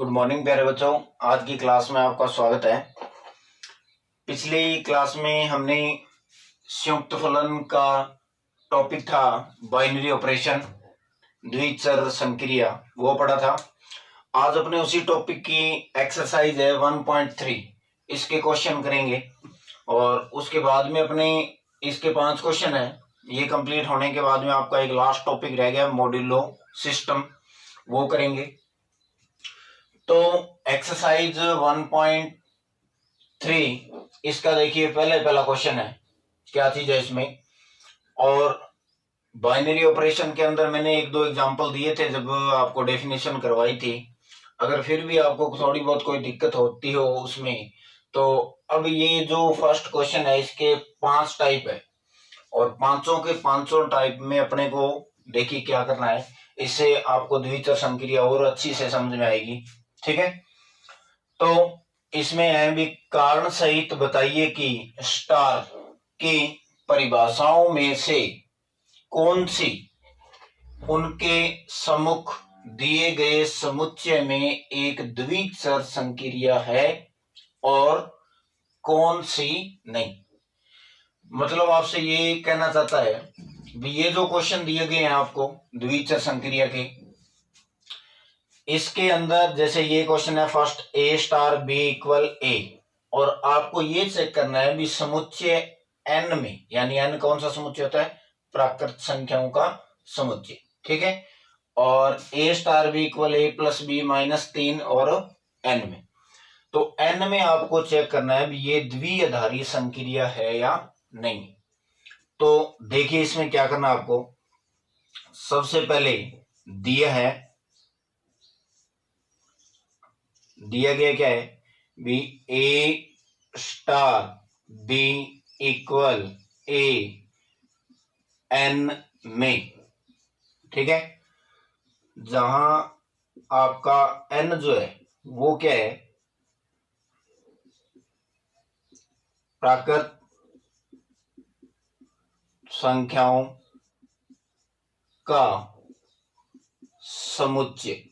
Good morning प्यारे बच्चों। आज की क्लास में आपका स्वागत है। पिछली क्लास में हमने संयुक्त फलन का टॉपिक था बाइनरी ऑपरेशन, द्विचर संक्रिया, वो पढ़ा था। आज अपने उसी टॉपिक की एक्सरसाइज है 1.3, इसके क्वेश्चन करेंगे और उसके बाद में अपने इसके 5 क्वेश्चन है। ये कंप्लीट होने के बाद में आपका एक लास्ट टॉपिक रह गया मॉड्यूलो सिस्टम, वो करेंगे। तो एक्सरसाइज 1.3 इसका देखिए पहला क्वेश्चन है, क्या चीज है इसमें। और बाइनरी ऑपरेशन के अंदर मैंने 1-2 एग्जांपल दिए थे जब आपको डेफिनेशन करवाई थी। अगर फिर भी आपको थोड़ी बहुत कोई दिक्कत होती हो उसमें, तो अब ये जो फर्स्ट क्वेश्चन है इसके 5 टाइप है और पांचों के पांचों टाइप में अपने को देखिए क्या करना है। इससे आपको द्विचर संक्रिया और अच्छी से समझ में आएगी, ठीक है। तो इसमें है भी कारण सहित बताइए कि स्टार की परिभाषाओं में से कौन सी उनके सम्मुख दिए गए समुच्चय में एक द्विचर संक्रिया है और कौन सी नहीं। मतलब आपसे ये कहना चाहता है भी ये जो क्वेश्चन दिए गए हैं आपको द्विचर संक्रिया के, इसके अंदर जैसे ये क्वेश्चन है first a star b equal a, और आपको ये चेक करना है भी समुच्चय n में, यानी n कौन सा समुच्चय होता है, प्राकृत संख्याओं का समुच्चय, ठीक है। और a star b equal a plus b minus 3 और n में, तो n में आपको चेक करना है भी ये द्विआधारी संक्रिया है या नहीं। तो देखिए इसमें क्या करना आपको, सबसे पहले दिया गया क्या है भी a star b equal a n में, ठीक है। जहां आपका n जो है वो क्या है, प्राकृत संख्याओं का समुच्चय,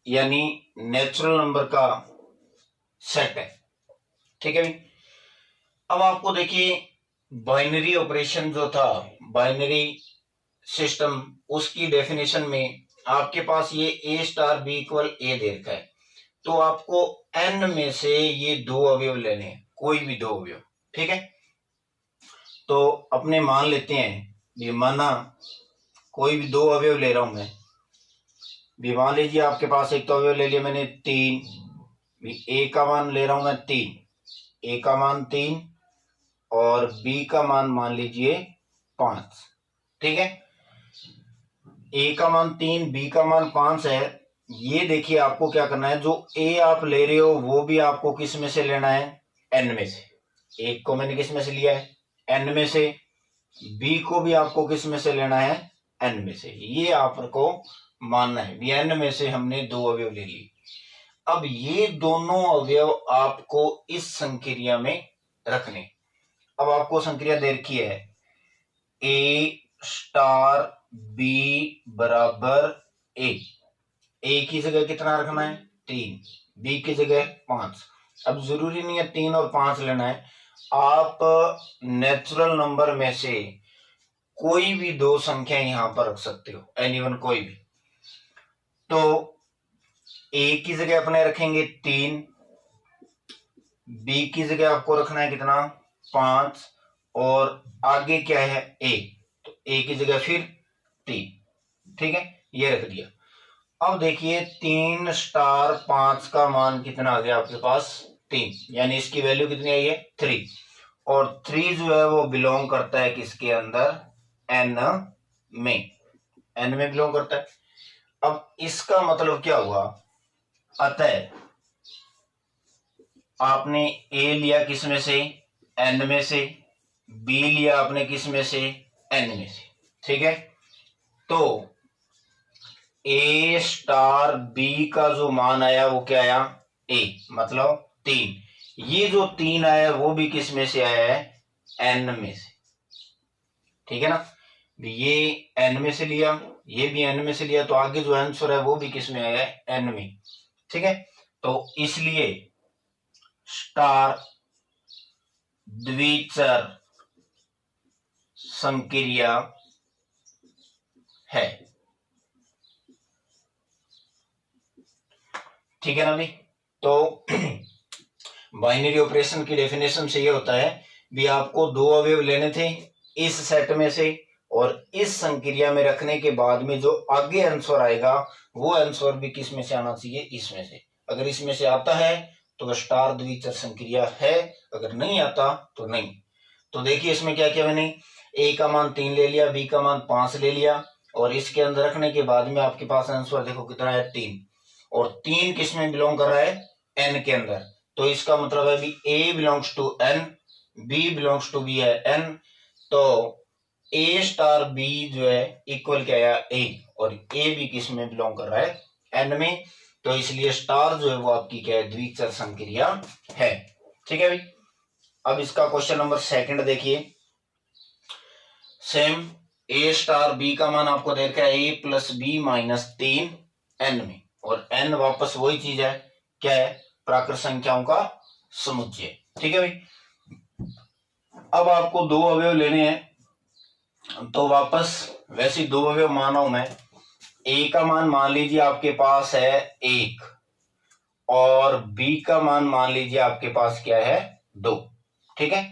यानी नेचुरल नंबर का सेट है, ठीक है भाई। अब आपको देखिए बाइनरी ऑपरेशन जो था, बाइनरी सिस्टम, उसकी डेफिनेशन में आपके पास ये a star b equal a दे रखा है, तो आपको n में से ये 2 अवयव लेने हैं, कोई भी 2 अवयव, ठीक है। तो अपने मान लेते हैं भी, माना कोई भी 2 अवयव ले रहा हूं मैं भी, मान लीजिए आपके पास एक तो अवयव ले लिया मैंने 3, a का मान ले रहा हूं मैं 3, a का मान 3 और b का मान लीजिए 5, ठीक है। a का मान 3, b का मान 5 है। ये देखिए आपको क्या करना है, जो a आप ले रहे हो वो भी आपको किस में से लेना है, n में से। एक को मैंने किस में से लिया है, n में से। b को भी आपको किस में से लेना है, n में से। ये आपको मानना है भी n में से हमने 2 अवयव ले लिए। अब ये दोनों अवयव आपको इस संक्रिया में रखने। अब आपको संक्रिया दे रखी है a स्टार b बराबर a की जगह कितना रखना है 3, b की जगह 5। अब जरूरी नहीं है 3 और 5 लेना है, आप नेचुरल नंबर में से कोई भी 2 संख्या यहां पर रख सकते हो, एनीवन कोई भी। तो a की जगह अपने रखेंगे 3, b की जगह आपको रखना है कितना 5, और आगे क्या है a, तो a की जगह फिर 3, ठीक है, ये रख दिया। अब देखिए 3 स्टार 5 का मान कितना आ गया आपके पास 3, यानी इसकी वैल्यू कितनी आई है 3, और 3 जो है वो बिलोंग करता है किसके अंदर, n में, n में बिलोंग करता है। अब इसका मतलब क्या हुआ, अतः आपने a लिया किस में से, n में से, b लिया आपने किस में से, n में से, ठीक है। तो a स्टार b का जो मान आया वो क्या आया, a मतलब 3, ये जो 3 आया वो भी किस में से आया है, n में से, ठीक है ना। ये n में से लिया ये भी n में से लिया, तो आगे जो आंसर है वो भी किस में आया है, n में। ठीक है, तो इसलिए स्टार द्विचर संक्रिया है। ठीक है ना भाई। तो बाइनरी ऑपरेशन की डेफिनेशन से ये होता है भी आपको दो अवयव लेने थे इस सेट में से, और इस संक्रिया में रखने के बाद में जो आगे आंसर आएगा वो आंसर भी किस में से आना चाहिए, इसमें से। अगर इसमें से आता है तो वह स्टार द्विचर संक्रिया है, अगर नहीं आता तो नहीं। तो देखिए इसमें क्या किया मैंने, ए का मान 3 ले लिया, बी का मान 5 ले लिया, और इसके अंदर रखने के बाद में आपके पास आंसर देखो कितना है, 3। और 3 किस में बिलोंग कर रहा है, एन के अंदर। तो इसका मतलब है भी A belongs to N, B belongs to B है एन, तो ए स्टार बी जो है इक्वल क्या है, ए, और ए भी किस में बिलोंग कर रहा है, एन में। तो इसलिए स्टार जो है वो आपकी क्या है, द्विचर संक्रिया है। ठीक है भाई। अब इसका क्वेश्चन नंबर 2 देखिए, सेम ए स्टार बी का मान आपको दे रखा है ए प्लस बी माइनस 3 एन में, और एन वापस वही चीज है, क्या है, प्राकृत संख्याओं का समुच्चय। ठीक है भाई। अब आपको दो अवयव लेने हैं, तो वापस वैसे दो अवयव माना हूं मैं। ए का मान मान लीजिए आपके पास है 1, और बी का मान लीजिए आपके पास क्या है, 2। ठीक है,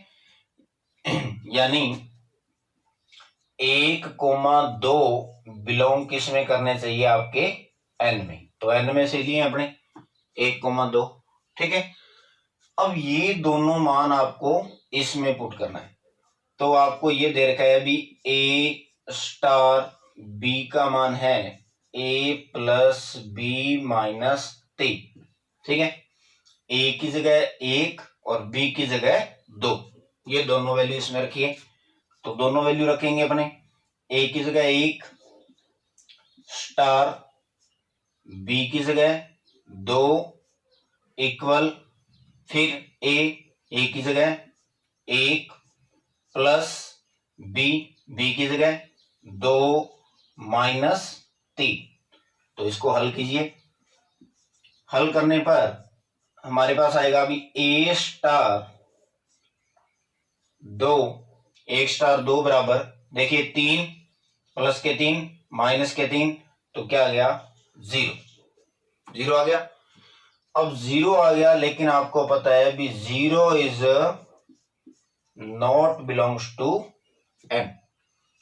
यानी 1,2 बिलोंग किस में करने चाहिए, आपके एन में। तो एन में से लिए अपने 1,2। ठीक है, अब ये दोनों मान आपको इसमें पुट करना है। तो आपको ये दे रखा है अभी ए स्टार बी का मान है ए प्लस बी माइनस 3। ठीक है, ए की जगह 1 और बी की जगह 2, ये दोनों वैल्यू इसमें रखिए। तो दोनों वैल्यू रखेंगे अपने, ए की जगह 1 स्टार बी की जगह 2 इक्वल, फिर ए की जगह 1 प्लस बी की जगह 2 माइनस 3। तो इसको हल कीजिए। हल करने पर हमारे पास आएगा अभी ए स्टार 2, 1 स्टार 2 बराबर, देखिए 3 प्लस के 3 माइनस के 3, तो क्या आ गया, 0 आ गया। अब 0 आ गया, लेकिन आपको पता है भी 0 is not belongs to N,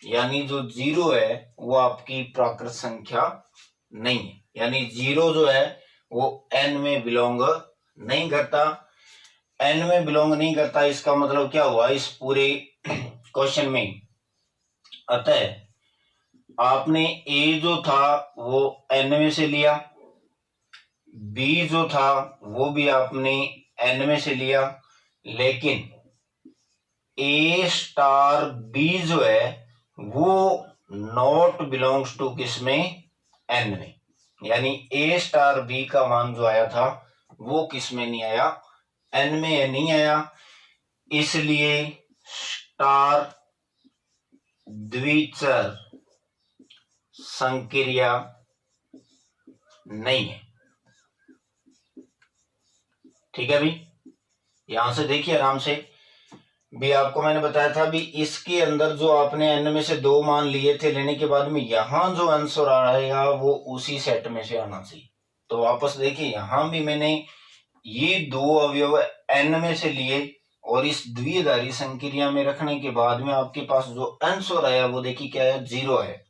यानी जो 0 है वो आपकी प्राकृत संख्या नहीं है, यानी 0 जो है वो एन में बिलोंग नहीं करता। एन में बिलोंग नहीं करता, इसका मतलब क्या हुआ इस पूरे क्वेश्चन में, अतः आपने ए जो था वो एन में से लिया, बी जो था वो भी आपने एन में से लिया, लेकिन ए स्टार बी जो है वो नॉट बिलोंग्स टू किसमें, एन में, यानी ए स्टार बी का मान जो आया था वो किसमें नहीं आया, एन में नहीं आया। इसलिए स्टार द्विचर संक्रिया नहीं है। ठीक है भाई, यहां से देखिए आराम से भी, आपको मैंने बताया था भी इसके अंदर जो आपने एन में से 2 मान लिए थे, लेने के बाद में यहां जो आंसर आ रहेगा वो उसी सेट में से आना चाहिए। तो वापस देखिए, यहां भी मैंने ये 2 अवयव एन में से लिए और इस द्विआधारी संक्रिया में रखने के बाद में आपके पास जो आंसर आया वो देखिए क्या है, 0 है।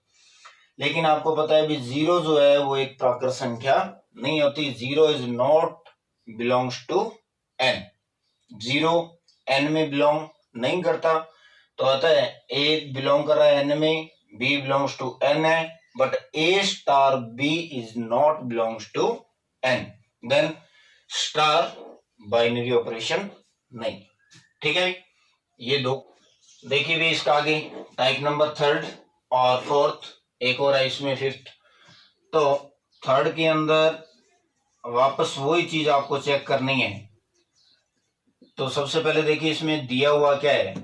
लेकिन आपको पता है भी 0 जो है वो एक प्राकृत संख्या नहीं होती, 0 is not belongs to N, 0 N में बिलोंग नहीं करता। तो आता है ए बिलोंग कर रहा है एन में, बी बिलोंग्स टू एन है, but A star B is not belongs to N, then star binary operation नहीं। ठीक है, ये 2 देखिए भी। इसका आगे टाइप नंबर 3 और 4, एक और है इसमें 5th। तो 3rd के अंदर वापस वही चीज आपको चेक करनी है। तो सबसे पहले देखिए इसमें दिया हुआ क्या है,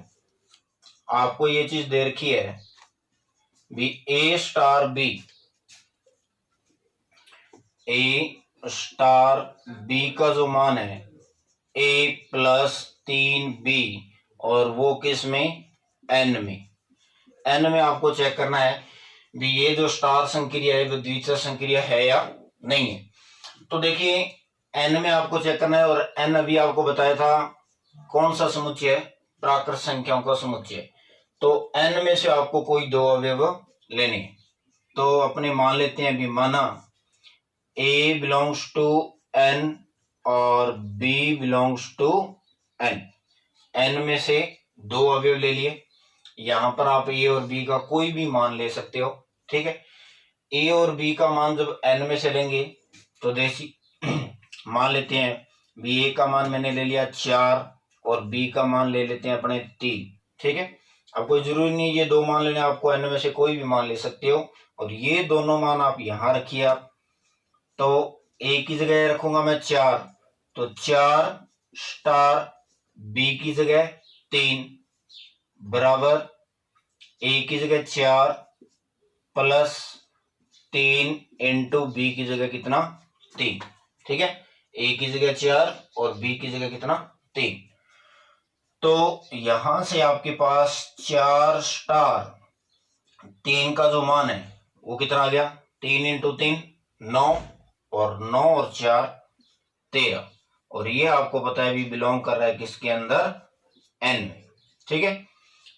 आपको ये चीज दे रखी है B A star B, A star B का जो मान है ए प्लस 3b, और वो किस में, एन में। एन में आपको चेक करना है भी ये जो स्टार संक्रिया है वो द्विचर संक्रिया है या नहीं है। तो देखिए एन में आपको चेक करना है, और एन अभी आपको बताया था कौन सा समुच्चय है, प्राकृत संख्याओं का समुच्चय। तो एन में से आपको कोई दो अवयव लेने हैं। तो अपने मान लेते हैं अभी, माना ए बिलोंग्स टू एन और B belongs to N. N में से दो अवयव ले लिए, यहां पर आप ए और बी का कोई भी मान ले सकते हो, ठीक है। ए और बी का मान जब एन में से लेंगे तो देखिए मान लेते हैं बी ए का मान मैंने ले लिया 4 और बी का मान ले लेते हैं अपने 3, ठीक है। अब कोई जरूरी नहीं ये दो मान लेने, आपको एन में से कोई भी मान ले सकते हो, और ये दोनों मान आप यहां रखिए। आप तो ए की जगह रखूंगा मैं 4, तो 4 स्टार बी की जगह 3 बराबर ए की जगह 4 प्लस 3 इंटू बी की जगह कितना, 3, ठीक है। ए की जगह 4 और बी की जगह कितना, 3। तो यहां से आपके पास 4 स्टार 3 का जो मान है वो कितना आ गया, 3 इंटू 3 9, और 9 और 4 13, और ये आपको पता है भी बिलोंग कर रहा है किसके अंदर, एन में, ठीक है।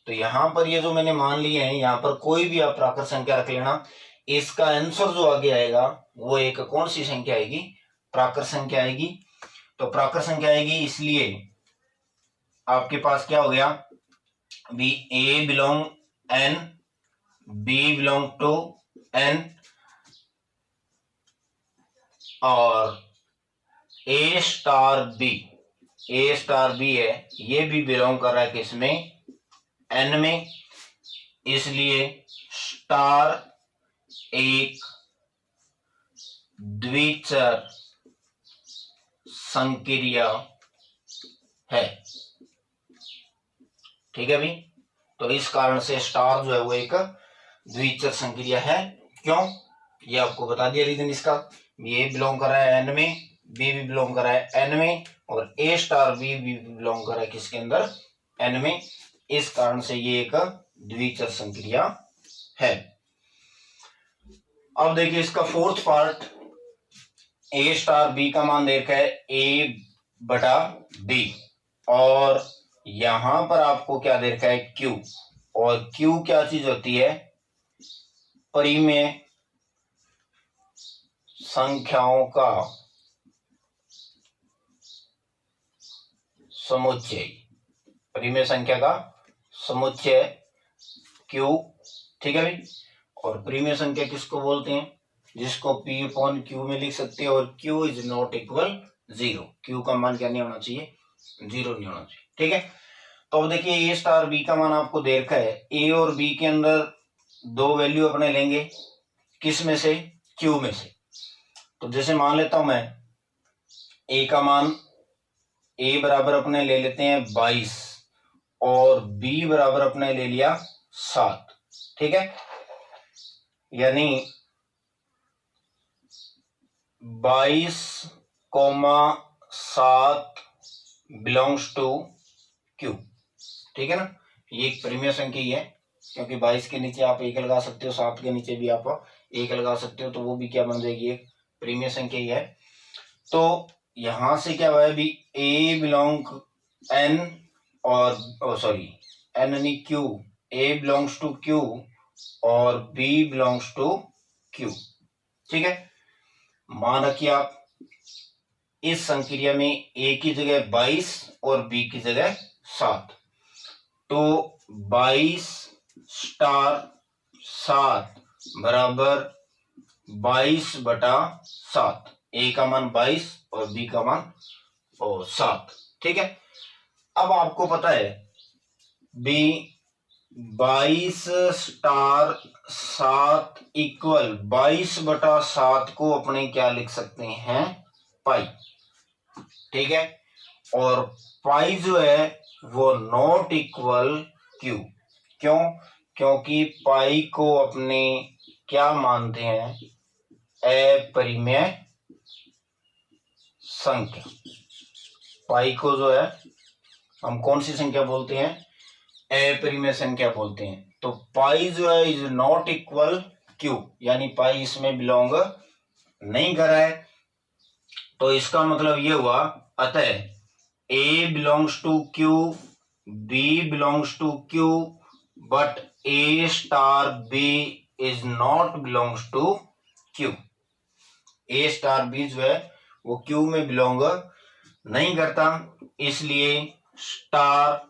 तो यहां पर ये जो मैंने मान लिए हैं, यहां पर कोई भी आप प्राकृत संख्या रख लेना, इसका आंसर जो आगे आएगा वो एक कौन सी संख्या आएगी, प्राकृत संख्या आएगी। तो प्राकृत संख्या आएगी, इसलिए आपके पास क्या हो गया, B A belong N, B belong to N, और A star B, A star B है ये भी बिलोंग कर रहा है किसमें, एन में, इसलिए स्टार एक द्विचर संक्रिया है, ठीक है भाई। तो इस कारण से स्टार जो है वो एक द्विचर संक्रिया है। क्यों, ये आपको बता दिया रीजन इसका, ये बिलोंग कर रहा है एन में, बी भी बिलोंग कर रहा है एन में, और ए स्टार बी भी बिलोंग कर रहा है किसके अंदर, एन में। इस कारण से ये एक द्विचर संक्रिया है। अब देखिए इसका fourth part, A star B का मान देखा है ए बटा बी, और यहां पर आपको क्या दे रखा है, क्यू, और क्यू क्या चीज होती है, परिमेय संख्याओं का समुच्चय, परिमेय संख्या का समुच्चय क्यू, ठीक है भाई। और परिमेय संख्या किसको बोलते हैं, जिसको P अपॉन क्यू में लिख सकते हैं, और Q is not equal 0, Q का मान क्या नहीं होना चाहिए, 0 नहीं होना चाहिए, ठीक है। तो अब देखिए ए स्टार बी का मान आपको दे रखा है, ए और बी के अंदर दो वैल्यू अपने लेंगे, किस में से, Q में से। तो जैसे मान लेता हूं मैं ए का मान, ए बराबर अपने ले लेते हैं 22, और बी बराबर अपने ले लिया 7, ठीक है। यानी 22,7 बिलोंग्स टू क्यू, ठीक है ना। ये एक परिमेय संख्या ही है, क्योंकि 22 के नीचे आप 1 लगा सकते हो, 7 के नीचे भी आप 1 लगा सकते हो, तो वो भी क्या बन जाएगी, एक परिमेय संख्या ही है। तो यहां से क्या हुआ है भी, ए बिलोंग एन, और सॉरी एन यानी Q, A belongs to Q और बी बिलोंग्स टू क्यू, ठीक है। मान रखिए आप इस संक्रिया में ए की जगह 22 और बी की जगह 7, तो 22 स्टार 7 बराबर 22 बटा 7, ए का मान 22 और बी का मान 7, ठीक है। अब आपको पता है बी 22 स्टार 7 इक्वल 22 बटा 7 को अपने क्या लिख सकते हैं, पाई, ठीक है। और पाई जो है वो नॉट इक्वल क्यू, क्यों, क्योंकि पाई को अपने क्या मानते हैं, अपरिमेय संख्या। पाई को जो है हम कौन सी संख्या बोलते हैं, अपरिमेय संख्या बोलते हैं। तो पाई जो है इज नॉट इक्वल क्यू, यानी पाई इसमें बिलोंग नहीं कर रहा है। तो इसका मतलब ये हुआ, अतः A belongs to Q, B belongs to Q, but A star B is not belongs to Q. A star B जो है वो क्यू में बिलोंग नहीं करता, इसलिए स्टार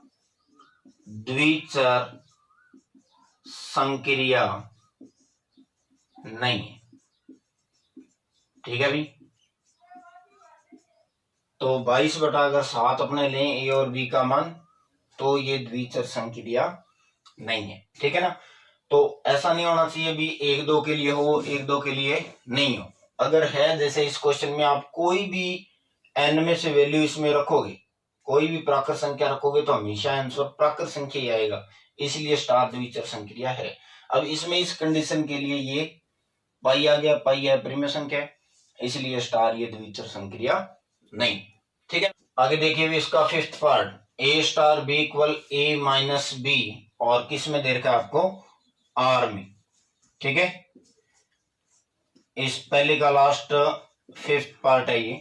द्विचर संक्रिया नहीं है। ठीक है भाई। तो 22/7 अपने लें ए और बी का मान, तो ये द्विचर संक्रिया नहीं है। ठीक है ना। तो ऐसा नहीं होना चाहिए भी 1-2 के लिए हो, 1-2 के लिए नहीं हो। अगर है, जैसे इस क्वेश्चन में आप कोई भी n में से वैल्यू इसमें रखोगे, कोई भी प्राकृत संख्या रखोगे, तो हमेशा आंसर प्राकृत संख्या ही आएगा, इसलिए स्टार द्विचर संक्रिया है। अब इसमें इस कंडीशन के लिए ये पाई आ गया, पाई है परिमेय संख्या, इसलिए स्टार ये द्विचर संक्रिया नहीं। ठीक है। आगे देखिए इसका 5th part, A star B equal A minus B, और किस में दे रखा है आपको, आर में। ठीक है। इस पहले का लास्ट 5th पार्ट है ये।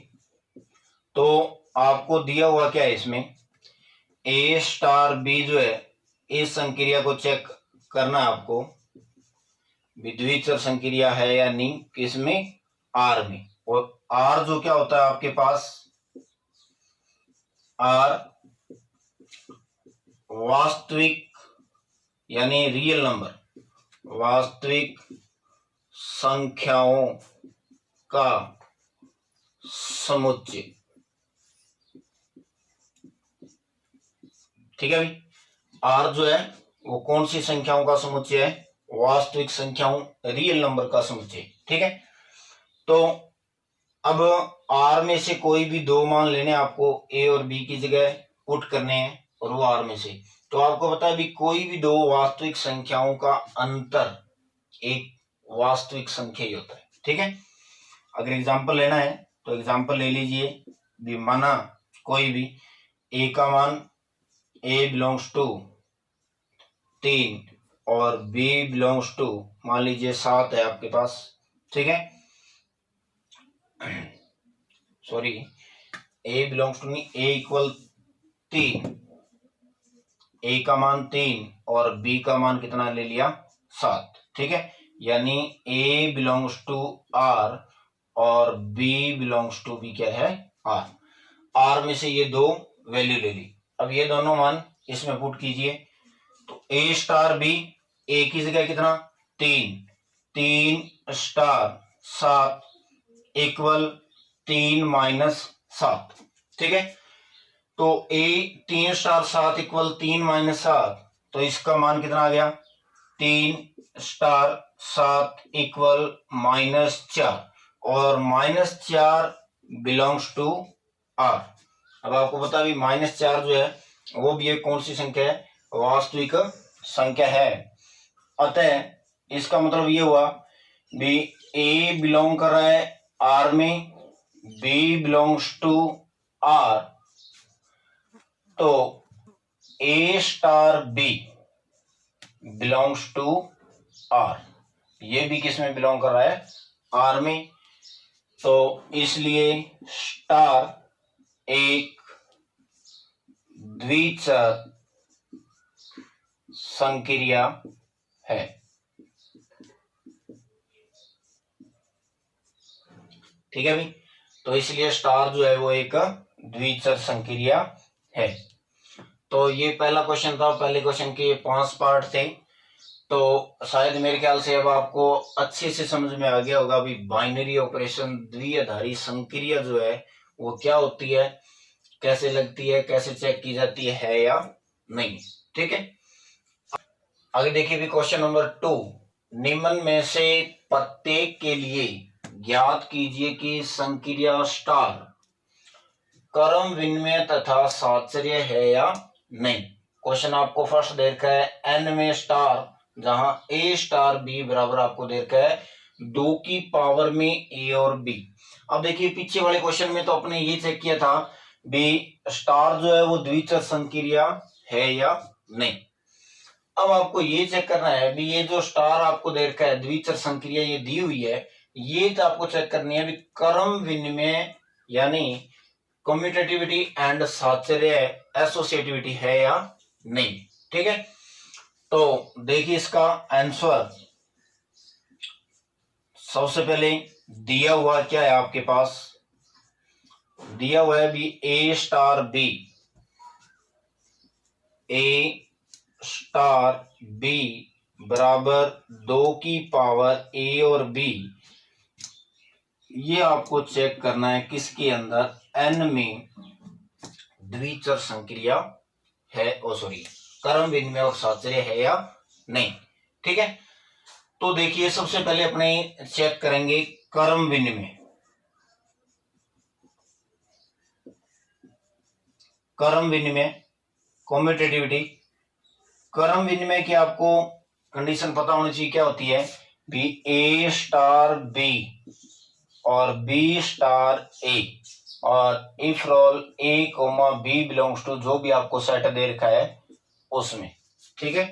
तो आपको दिया हुआ क्या है इसमें, ए स्टार बी जो है, इस संक्रिया को चेक करना है आपको, द्विचर संक्रिया है या नहीं, किसमें, आर में। और आर जो क्या होता है आपके पास, आर वास्तविक यानी रियल नंबर, वास्तविक संख्याओं का समुच्चय। ठीक है भाई। आर जो है वो कौन सी संख्याओं का समुच्चय है, वास्तविक संख्याओं, रियल नंबर का समुच्चय। ठीक है। तो अब आर में से कोई भी 2 मान लेने आपको, ए और बी की जगह पुट करने हैं, और वो आर में से। तो आपको पता है भी कोई भी 2 वास्तविक संख्याओं का अंतर एक वास्तविक संख्या ही होता है। ठीक है। अगर एग्जांपल लेना है तो एग्जांपल ले लीजिए भी, माना कोई भी ए का मान, ए बिलोंग्स टू 3 और बी बिलोंग्स टू मान लीजिए 7 है आपके पास। ठीक है। सॉरी, ए बिलोंग्स टू नहीं, ए इक्वल 3, ए का मान 3 और बी का मान कितना ले लिया, 7। ठीक है। यानी ए बिलोंग्स टू आर और बी बिलोंग्स टू बी क्या है, आर। आर में से ये 2 वैल्यू ले ली। अब ये दोनों मान इसमें पुट कीजिए, तो ए स्टार बी, ए की जगह कितना, 3 स्टार 7 इक्वल 3 माइनस 7। ठीक है। तो ए 3 स्टार 7 इक्वल 3 माइनस 7, तो इसका मान कितना आ गया, 3 स्टार 7 इक्वल -4, और -4 बिलोंग्स टू आर। अब आपको पता भी -4 जो है वो भी एक कौन सी संख्या है, वास्तविक संख्या है। अतः इसका मतलब ये हुआ भी ए बिलोंग कर रहा है आर में, बी बिलोंग्स टू आर, तो A star B belongs to R, ये भी किस में बिलोंग कर रहा है, आर में। तो इसलिए स्टार एक द्विचर संक्रिया है। ठीक है भाई। तो इसलिए स्टार जो है वो एक द्विचर संक्रिया है। तो ये पहला क्वेश्चन था। पहले क्वेश्चन के 5 पार्ट थे। तो शायद मेरे ख्याल से अब आपको अच्छे से समझ में आ गया होगा अभी बाइनरी ऑपरेशन, द्विआधारी संक्रिया जो है वो क्या होती है, कैसे लगती है, कैसे चेक की जाती है या नहीं। ठीक है। आगे देखिए भी क्वेश्चन नंबर 2, निम्न में से प्रत्येक के लिए ज्ञात कीजिए कि संक्रिया स्टार क्रम विनिमय तथा साचर्य है या नहीं। क्वेश्चन आपको फर्स्ट दे रखा है, n में स्टार जहां ए स्टार बी बराबर आपको दे रखा है 2 की पावर में ए और बी। अब देखिए पीछे वाले क्वेश्चन में तो अपने ये चेक किया था बी स्टार जो है वो द्विचर संक्रिया है या नहीं। अब आपको ये चेक करना है भी ये जो स्टार आपको दे रखा है द्विचर संक्रिया ये दी हुई है, ये तो आपको चेक करनी है भी क्रम विनिमय यानी कम्यूटेटिविटी एंड साहचर्य एसोसिएटिविटी है या नहीं। ठीक है, तो देखिए इसका आंसर सबसे पहले दिया हुआ क्या है आपके पास, दिया हुआ है भी A star B, A star B बराबर 2 की पावर ए और बी। ये आपको चेक करना है किसके अंदर, एन में द्विचर संक्रिया है क्रम विनिमय और साहचर्य है या नहीं। ठीक है, तो देखिए सबसे पहले अपने चेक करेंगे क्रम विनिमय। क्रम विनिमय कम्यूटेटिविटी, क्रम विनिमय की आपको कंडीशन पता होनी चाहिए क्या होती है भी ए स्टार बी और बी स्टार ए और if roll A comma B belongs to जो भी आपको सेट दे रखा है उसमें। ठीक है,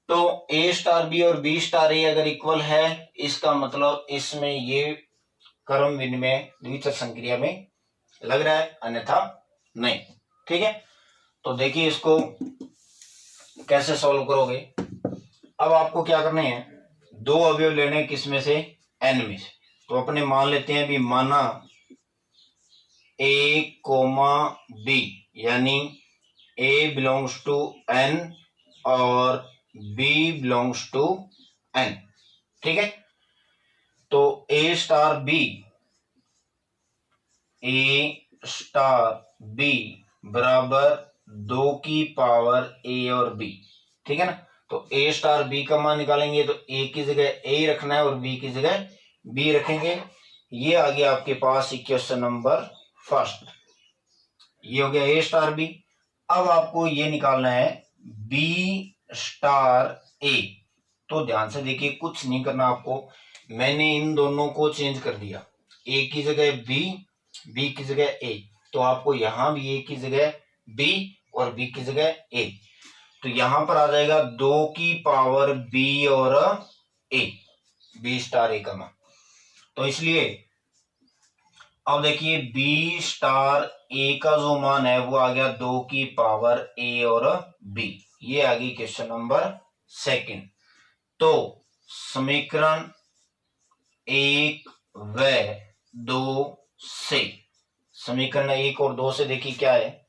तो ए स्टार बी और बी स्टार ए अगर इक्वल है इसका मतलब इसमें ये क्रम विनिमय द्विचर संक्रिया में लग रहा है, अन्यथा नहीं। ठीक है, तो देखिए इसको कैसे सॉल्व करोगे। अब आपको क्या करने हैं, दो अवयव लेने किसमें से, एन में से। तो अपने मान लेते हैं भी माना ए कोमा बी यानी ए बिलोंग्स टू एन और बी बिलोंग्स टू एन। ठीक है, तो ए स्टार बी बराबर 2 की पावर ए और बी। ठीक है ना, तो ए स्टार बी का मान निकालेंगे तो ए की जगह ए रखना है और बी की जगह बी रखेंगे। ये आ गया आपके पास इक्वेशन नंबर फर्स्ट, ये हो गया ए स्टार बी। अब आपको ये निकालना है बी स्टार ए। तो ध्यान से देखिए कुछ नहीं करना आपको, मैंने इन दोनों को चेंज कर दिया, ए की जगह बी, बी की जगह ए, तो आपको यहां भी ए की जगह बी और बी की जगह ए, तो यहां पर आ जाएगा 2 की पावर बी और ए, बी स्टार ए का मान। तो इसलिए अब देखिए बी स्टार ए का जो मान है वो आ गया 2 की पावर ए और बी। ये आ गई क्वेश्चन नंबर सेकंड। तो समीकरण 1 व 2 से, समीकरण 1 और 2 से देखिए क्या है,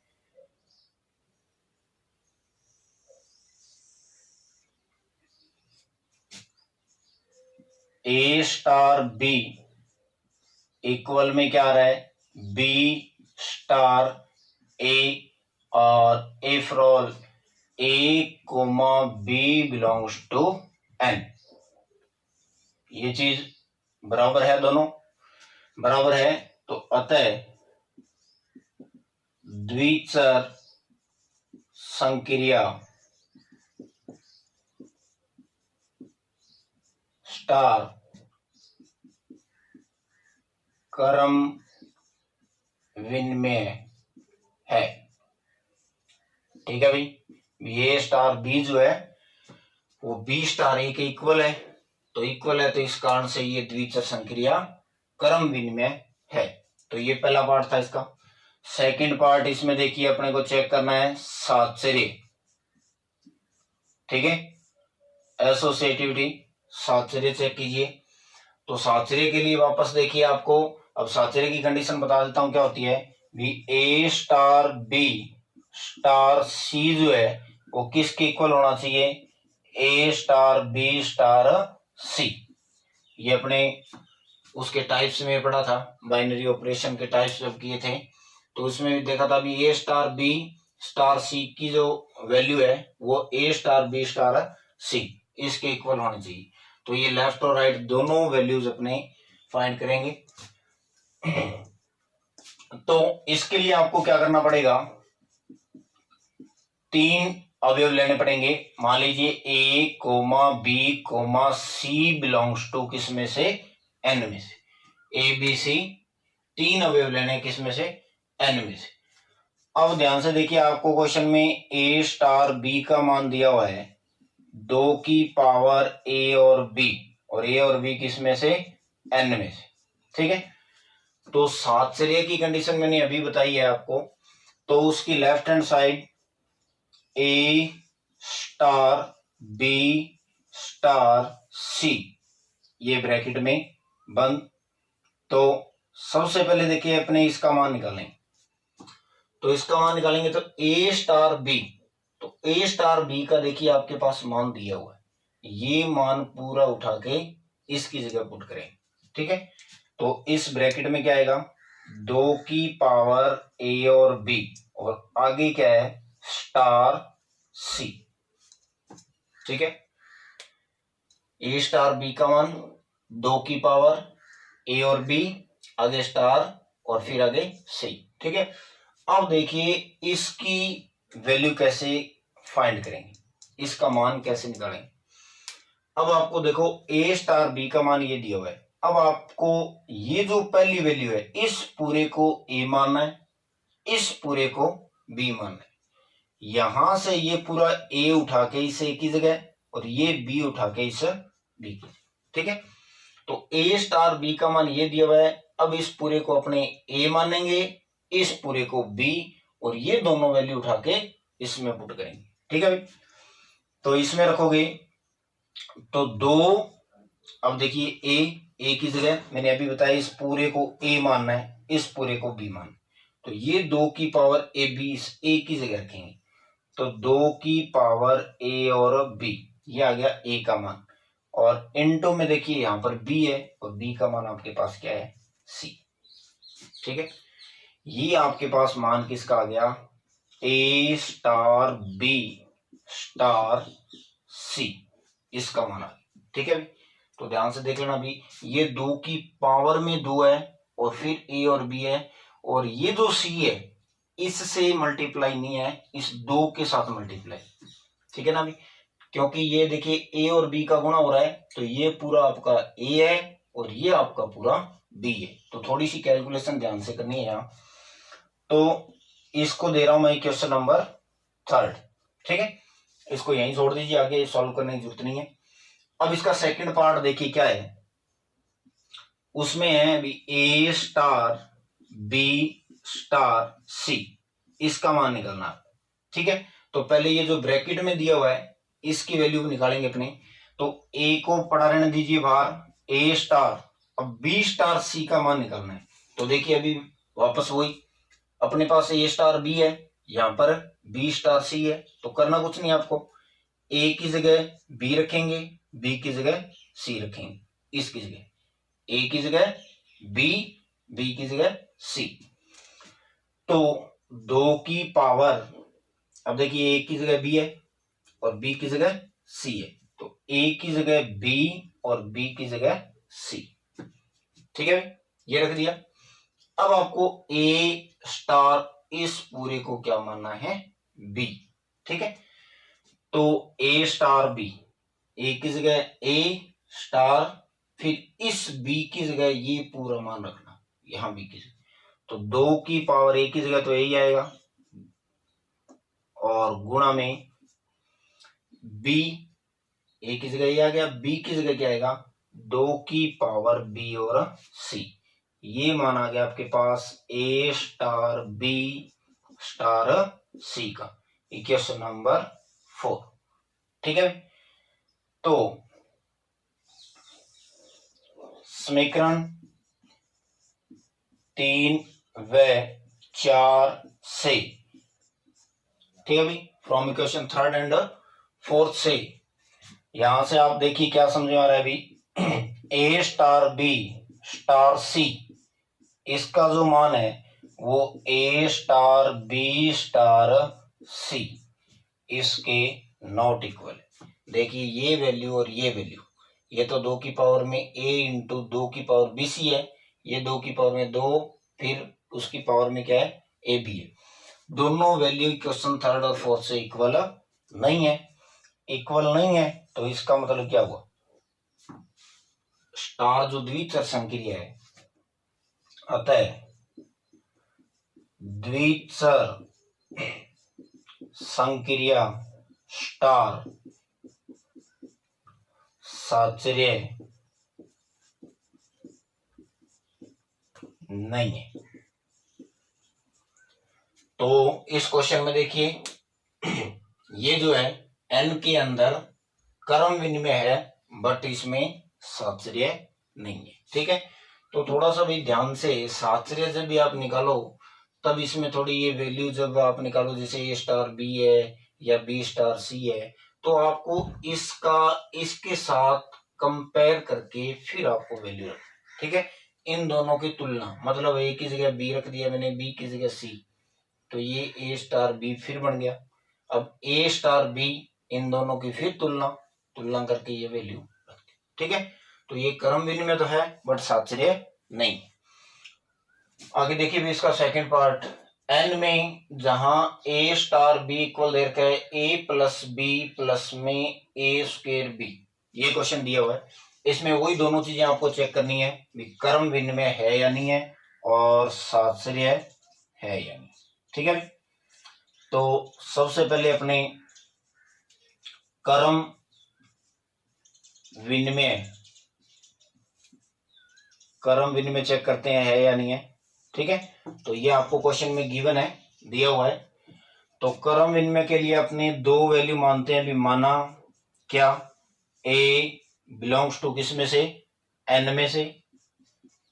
ए स्टार बी इक्वल में क्या आ रहा है, बी स्टार ए और if roll A comma B belongs to N. ये चीज बराबर है, दोनों बराबर है, तो अतः द्विचर संक्रिया स्टार क्रम विनिमय है। ठीक है भाई, ये स्टार बी जो है वो बी स्टार ए के इक्वल है, तो इक्वल है तो इस कारण से ये द्विचर संक्रिया क्रम विनिमय है। तो ये पहला पार्ट था इसका। सेकंड पार्ट इसमें देखिए अपने को चेक करना है साहचर्य। ठीक है, एसोसिएटिविटी साहचर्य चेक कीजिए। तो साहचर्य के लिए वापस देखिए आपको, अब साहचर्य की कंडीशन बता देता हूं क्या होती है भी ए स्टार बी स्टार सी जो है वो किसके इक्वल होना चाहिए, ए स्टार बी स्टार सी। ये अपने उसके टाइप्स में पढ़ा था, बाइनरी ऑपरेशन के टाइप्स जब किए थे तो उसमें भी देखा था भी ए स्टार बी स्टार सी की जो वैल्यू है वो ए स्टार बी स्टार सी इसके इक्वल होनी चाहिए। तो ये लेफ्ट और राइट दोनों वैल्यूज अपने फाइंड करेंगे। तो इसके लिए आपको क्या करना पड़ेगा, 3 अवयव लेने पड़ेंगे। मान लीजिए A comma B comma C belongs to किसमें से, एन में से। ए बी सी 3 अवयव लेने किसमें से, एन में से। अब ध्यान से देखिए, आपको क्वेश्चन में ए स्टार बी का मान दिया हुआ है 2 की पावर ए और बी, और ए और बी किसमें से, एन में से। ठीक है, तो सातचर्या की कंडीशन मैंने अभी बताई है आपको, तो उसकी लेफ्ट हैंड साइड ए स्टार बी स्टार सी ये ब्रैकेट में बंद। तो सबसे पहले देखिए अपने इसका मान निकालें, तो इसका मान निकालेंगे तो ए स्टार बी, तो ए स्टार बी का देखिए आपके पास मान दिया हुआ है, ये मान पूरा उठा के इसकी जगह पुट करें। ठीक है, तो इस ब्रैकेट में क्या आएगा, 2 की पावर ए और बी, और आगे क्या है, स्टार सी। ठीक है, ए स्टार बी का मान 2 की पावर ए और बी, आगे स्टार और फिर आगे सी। ठीक है, अब देखिए इसकी वैल्यू कैसे फाइंड करेंगे, इसका मान कैसे निकालेंगे। अब आपको देखो ए स्टार बी का मान ये दिया हुआ है, अब आपको ये जो पहली वैल्यू है इस पूरे को ए मानना है, इस पूरे को बी मानना है। यहां से ये पूरा ए उठा के इस ए की जगह, और ये बी उठा के इस बी की। ठीक है, तो ए स्टार बी का मान ये दिया हुआ है, अब इस पूरे को अपने ए मानेंगे, इस पूरे को बी, और ये दोनों वैल्यू उठा के इसमें पुट करेंगे। ठीक है भाई, तो इसमें रखोगे तो 2, अब देखिए ए की जगह मैंने अभी बताया इस पूरे को ए मानना है, इस पूरे को बी मानना, तो ये 2 की पावर ए बी इस ए की जगह रखेंगे, तो 2 की पावर ए और बी, ये आ गया ए का मान, और इनटू में देखिए यहां पर बी है, और बी का मान आपके पास क्या है, सी। ठीक है, ये आपके पास मान किसका आ गया, ए स्टार बी स्टार सी, इसका मान आ गया। ठीक है, तो ध्यान से देख लेना अभी, ये 2 की पावर में 2 है, और फिर ए और बी है, और ये जो सी है इससे मल्टीप्लाई नहीं है, इस 2 के साथ मल्टीप्लाई। ठीक है ना अभी, क्योंकि ये देखिए ए और बी का गुणा हो रहा है, तो ये पूरा आपका ए है और ये आपका पूरा बी है, तो थोड़ी सी कैलकुलेशन ध्यान से करनी है यहाँ। तो इसको दे रहा हूं मैं क्वेश्चन नंबर 3। ठीक है, इसको यहीं छोड़ दीजिए, आगे सॉल्व करने की जरूरत नहीं है। अब इसका सेकंड पार्ट देखिए क्या है, उसमें है अभी ए स्टार बी स्टार सी, इसका मान निकालना। ठीक है, तो पहले ये जो ब्रैकेट में दिया हुआ है इसकी वैल्यू निकालेंगे अपने, तो ए को पड़ा रहने दीजिए बाहर, ए स्टार, अब बी स्टार सी का मान निकालना है। तो देखिए अभी वापस वही, अपने पास ए स्टार बी है, यहां पर बी स्टार सी है, तो करना कुछ नहीं आपको, ए की जगह बी रखेंगे, बी की जगह सी रखेंगे, इसकी जगह ए की जगह बी, बी की जगह सी। तो 2 की पावर, अब देखिए ए की जगह बी है और बी की जगह सी है, तो ए की जगह बी और बी की जगह सी। ठीक है, ये रख दिया। अब आपको ए स्टार इस पूरे को क्या मानना है, बी। ठीक है, तो ए स्टार बी, ए की जगह ए स्टार, फिर इस बी की जगह ये पूरा मान रखना, यहां बी की जगह, तो 2 की पावर ए की जगह तो ए ही आएगा, और गुणा में बी, ए की जगह ये आ गया, बी की जगह क्या आएगा, 2 की पावर बी और सी, ये मान आ गया आपके पास ए स्टार बी स्टार सी का, इक्वेशन नंबर 4। ठीक है, तो समीकरण 3 व 4 से, ठीक है भाई, फ्रॉम इक्वेशन 3 एंड 4 से, यहां से आप देखिए क्या समझ में आ रहा है अभी, ए स्टार बी स्टार सी, इसका जो मान है वो ए स्टार बी स्टार सी इसके नॉट इक्वल। देखिए ये वैल्यू और ये वैल्यू, ये तो 2 की पावर में a इंटू 2 की पावर बी सी है, ये 2 की पावर में 2, फिर उसकी पावर में क्या है, ए बी है। दोनों वैल्यू क्वेश्चन 3 और 4 से इक्वल नहीं है, इक्वल नहीं है, तो इसका मतलब क्या हुआ, स्टार जो द्विचर संक्रिया है, अतः द्विचर संक्रिया स्टार साचर्य नहीं है। तो इस क्वेश्चन में देखिए ये जो है n के अंदर क्रम विनिमय है, बट इसमें साचर्य नहीं है। ठीक है, तो थोड़ा सा भी ध्यान से, साचर्य जब भी आप निकालो तब इसमें थोड़ी ये वैल्यू जब आप निकालो, जैसे ए स्टार बी है या बी स्टार सी है, तो आपको इसका इसके साथ कंपेयर करके फिर आपको वैल्यू रखना। ठीक है, इन दोनों की तुलना, मतलब ए की जगह बी रख दिया मैंने, बी की जगह सी, तो ये ए स्टार बी फिर बन गया। अब ए स्टार बी, इन दोनों की फिर तुलना करके ये वैल्यू रखते। ठीक है, तो ये क्रम विनिमय तो है बट साचर्य नहीं। आगे देखिए भी इसका सेकंड पार्ट, एन में जहां ए स्टार बी इक्वल दे रखा है ए प्लस बी प्लस में ए स्क्वायर बी, ये क्वेश्चन दिया हुआ है। इसमें वही दोनों चीजें आपको चेक करनी है, क्रम विनिमय है या नहीं है और साचर्य है या नहीं। ठीक है, तो सबसे पहले अपने क्रम विनिमय चेक करते हैं है या नहीं है। ठीक है, तो ये आपको क्वेश्चन में गिवन है, दिया हुआ है। तो क्रम विनिमय के लिए अपने दो वैल्यू मानते हैं, भी माना क्या, a बिलोंग्स टू किस में से, n में से,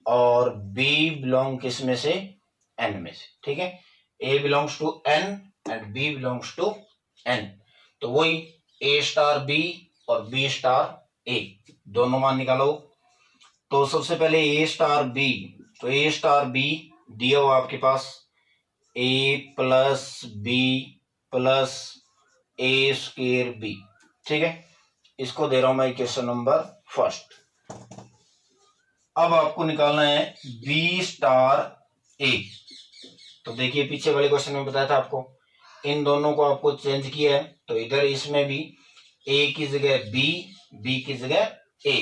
और b बिलोंग किस में से, n में से। ठीक है, a belongs to n and b belongs to n, तो वही a स्टार b और b स्टार a दोनों मान निकालो। तो सबसे पहले a स्टार b, तो a स्टार b दिया हुआ आपके पास a plus B plus A square B. ठीक है, इसको दे रहा हूं मैं क्वेश्चन नंबर फर्स्ट। अब आपको निकालना है बी स्टार ए। तो देखिए पीछे वाले क्वेश्चन में बताया था आपको, इन दोनों को आपको चेंज किया है, तो इधर इसमें भी a की जगह b, b की जगह a,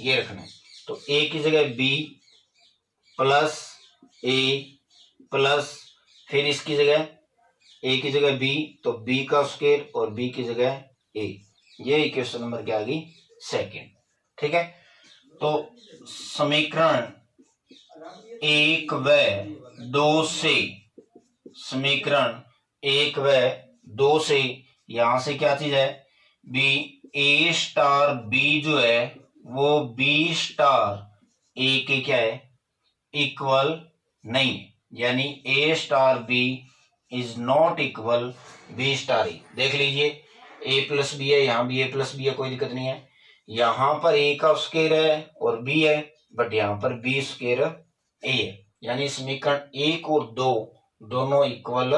ये रखना है। तो a की जगह b प्लस a प्लस फिर इसकी जगह a की जगह b, तो b का स्क्वायर और b की जगह a, ये इक्वेशन नंबर क्या आ गई, सेकेंड। ठीक है, तो समीकरण 1 व 2 से, समीकरण 1 व 2 से यहां से क्या चीज है, बी ए स्टार बी जो है वो बी स्टार ए के क्या है, इक्वल नहीं है, यानी A star B is not equal B star A. देख लीजिए ए प्लस बी है, यहाँ भी ए प्लस बी है, कोई दिक्कत नहीं है। यहाँ पर ए का स्क्वायर है और बी है, बट यहाँ पर बी स्क्वायर ए है, यानी समीकरण 1 और 2 दोनों इक्वल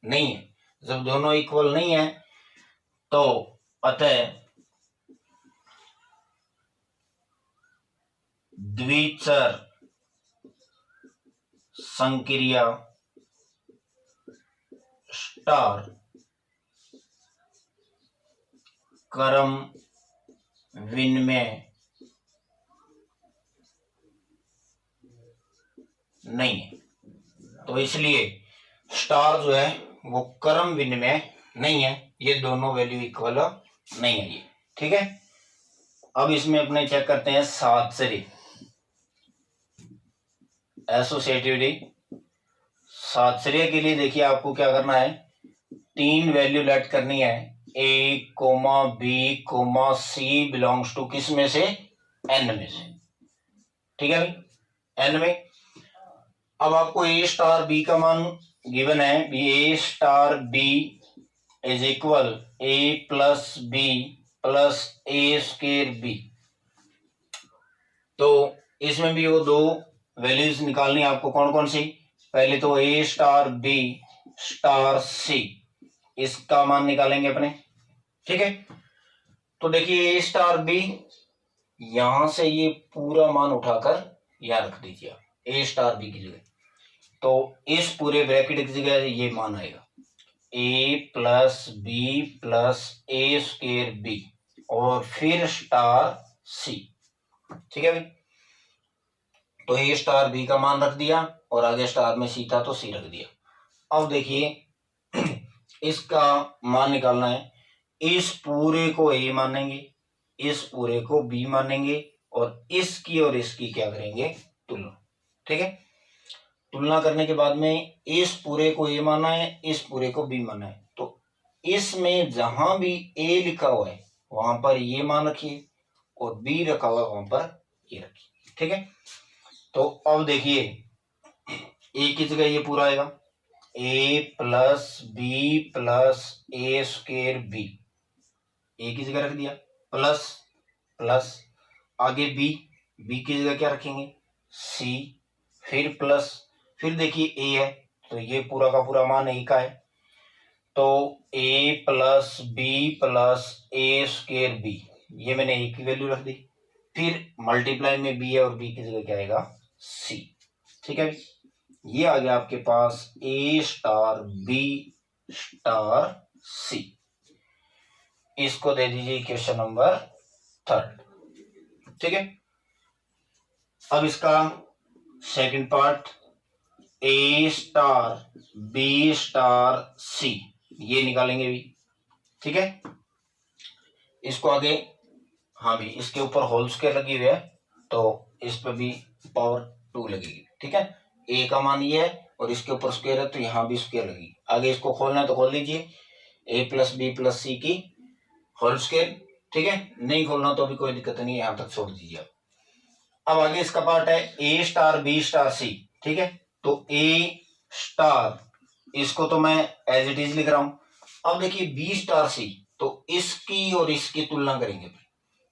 नहीं है। जब दोनों इक्वल नहीं है तो अतः द्विचर संक्रिया स्टार क्रम विनिमय नहीं है। तो इसलिए स्टार जो है वो क्रम विनिमय नहीं है, ये दोनों वैल्यू इक्वल नहीं है ये। ठीक है, अब इसमें अपने चेक करते हैं साचर्य, एसोसिएटिविटी। साचर्य के लिए देखिए आपको क्या करना है, 3 वैल्यू लेट करनी है, a, b, c belongs to किस में से, n में से। ठीक है भाई, n में। अब आपको a स्टार b का मान गिवन है, a star b is equal a plus b plus A square b। तो इसमें भी वो दो वैल्यूज निकालनी है आपको, कौन कौन सी, पहले तो a star b star c, इसका मान निकालेंगे अपने। ठीक है, तो देखिए a स्टार b, यहां से ये पूरा मान उठाकर यहां रख दीजिए आप a स्टार b की जगह, तो इस पूरे ब्रैकेट की जगह ये मान आएगा। ए plus B plus A square B और फिर स्टार सी। ठीक है भाई, तो ए स्टार बी का मान रख दिया और आगे स्टार में सी था तो सी रख दिया। अब देखिए इसका मान निकालना है। इस पूरे को ए मानेंगे, इस पूरे को बी मानेंगे और इसकी क्या करेंगे, तुलना। ठीक है, तुलना करने के बाद में इस पूरे को ए माना है, इस पूरे को बी माना है, तो इसमें जहां भी ए लिखा हुआ है वहां पर ये मान रखिए और बी रखा हुआ है वहां पर ये रखिए। ठीक है, तो अब देखिए ए की जगह ये पूरा आएगा, ए plus B plus A square B, ए की जगह रख दिया प्लस प्लस, आगे बी, बी की जगह क्या रखेंगे, सी, फिर प्लस, फिर देखिए ए है तो ये पूरा का पूरा मान ए का है, तो ए plus B plus A square B, ये मैंने ए की वैल्यू रख दी, फिर मल्टीप्लाई में बी है और बी की जगह क्या आएगा, सी। ठीक है, ये आ गया आपके पास ए स्टार बी स्टार सी। इसको दे दीजिए क्वेश्चन नंबर 3। ठीक है, अब इसका second part, A star B star सी, ये निकालेंगे भी। ठीक है, इसको आगे, हाँ भी इसके ऊपर होल स्क्वायर लगी हुई है तो इस पर भी पावर 2 लगेगी। ठीक है, ए का मान ये है और इसके ऊपर स्क्वायर है तो यहाँ भी स्क्वायर लगेगी। आगे इसको खोलना है तो खोल लीजिए, ए प्लस बी प्लस सी की होल स्क्वायर। ठीक है, नहीं खोलना तो भी कोई दिक्कत नहीं है, यहां तक छोड़ दीजिए। अब आगे इसका पार्ट है ए स्टार बी स्टार सी। ठीक है, तो ए स्टार, इसको तो मैं एज इट इज लिख रहा हूं। अब देखिए बी स्टार सी, तो इसकी और इसकी तुलना करेंगे,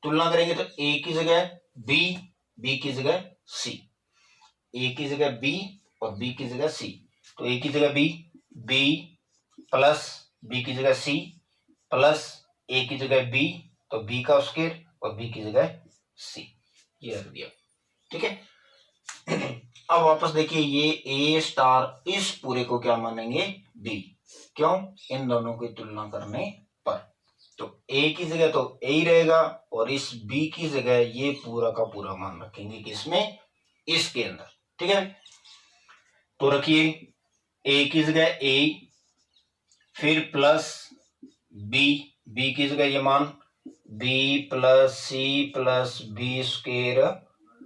तो ए की जगह बी, बी की जगह सी, ए की जगह बी और बी की जगह सी, तो ए की जगह बी, बी प्लस बी की जगह सी प्लस ए की जगह बी तो बी का स्क्वायर और बी की जगह सी, ये रख दिया। ठीक है, अब वापस देखिए ये ए स्टार, इस पूरे को क्या मानेंगे, बी, क्यों, इन दोनों की तुलना करने पर। तो ए की जगह तो ए ही रहेगा और इस बी की जगह ये पूरा का पूरा मान रखेंगे किसमें, इसके अंदर। ठीक है, तो रखिए ए की जगह ए, फिर प्लस बी, बी की जगह ये मान बी प्लस बी स्क्वायर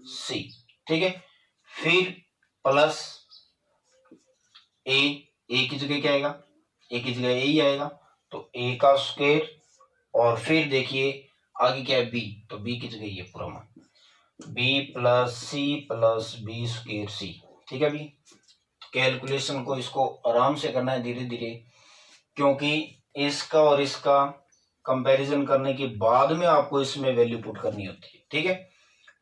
सी। ठीक है, फिर प्लस ए, ए की जगह क्या आएगा, ए की जगह ए ही आएगा तो ए का स्क्वायर और फिर देखिए आगे क्या है बी, तो बी की जगह ये पूरा मान बी प्लस बी स्क्वायर सी। ठीक है, अभी कैलकुलेशन को इसको आराम से करना है, धीरे धीरे, क्योंकि इसका और इसका कंपैरिजन करने के बाद में आपको इसमें वैल्यू पुट करनी होती है। ठीक है,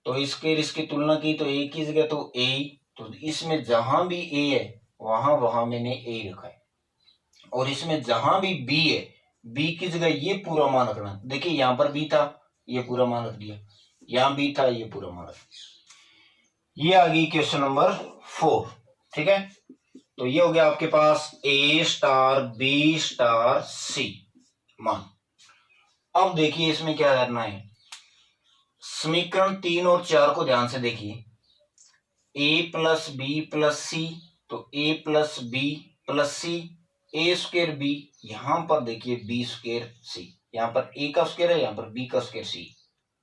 तो इसकी तुलना की तो ए की जगह तो ए, तो इसमें जहां भी ए है वहां वहां मैंने ए रखा है और इसमें जहां भी बी है बी की जगह ये पूरा मान रखना। देखिए यहां पर बी था, ये पूरा मान रख दिया, यहां बी था, ये पूरा मान रख दिया। ये आ गई क्वेश्चन नंबर 4। ठीक है, तो ये हो गया आपके पास ए स्टार बी स्टार सी मान। अब देखिए इसमें क्या करना है, समीकरण 3 और 4 को ध्यान से देखिए, ए प्लस बी प्लस सी, तो ए प्लस बी प्लस सी, ए स्क्वायर बी, यहां पर देखिए बी स्क्वायर सी, यहां पर ए का स्क्वायर है, यहां पर बी का स्क्वायर सी।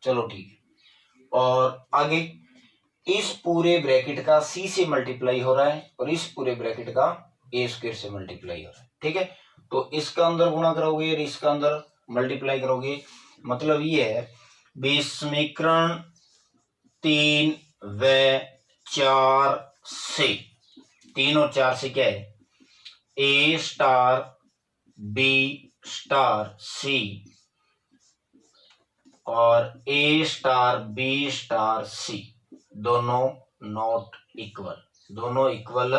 चलो ठीक है, और आगे इस पूरे ब्रैकेट का सी से मल्टीप्लाई हो रहा है और इस पूरे ब्रैकेट का ए स्क्वायर से मल्टीप्लाई हो रहा है। ठीक है, तो इसका अंदर गुणा करोगे और इसका अंदर मल्टीप्लाई करोगे, मतलब ये है समीकरण 3 व 4 से, 3 और 4 से क्या है, ए स्टार बी स्टार सी और ए स्टार बी स्टार सी दोनों नॉट इक्वल, दोनों इक्वल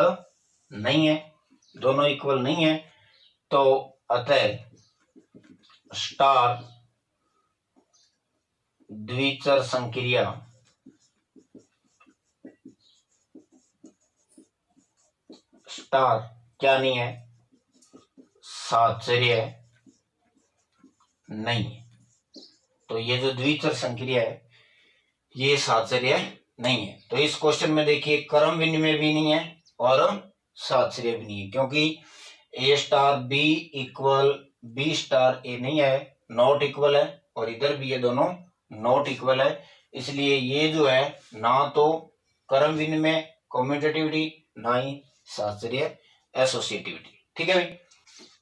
नहीं है, दोनों इक्वल नहीं है, तो अतः स्टार द्विचर संक्रिया स्टार क्या नहीं है, साहचर्य नहीं है। तो ये जो द्विचर संक्रिया है ये साहचर्य नहीं है। तो इस क्वेश्चन में देखिए क्रम विनिमय भी नहीं है और साहचर्य भी नहीं है, क्योंकि A star B equal B star A नहीं है, नॉट इक्वल है, और इधर भी ये दोनों नॉट इक्वल है। इसलिए ये जो है ना तो क्रम विनिमय कम्यूटेटिविटी ना ही साहचर्य एसोसिएटिविटी। ठीक है भाई।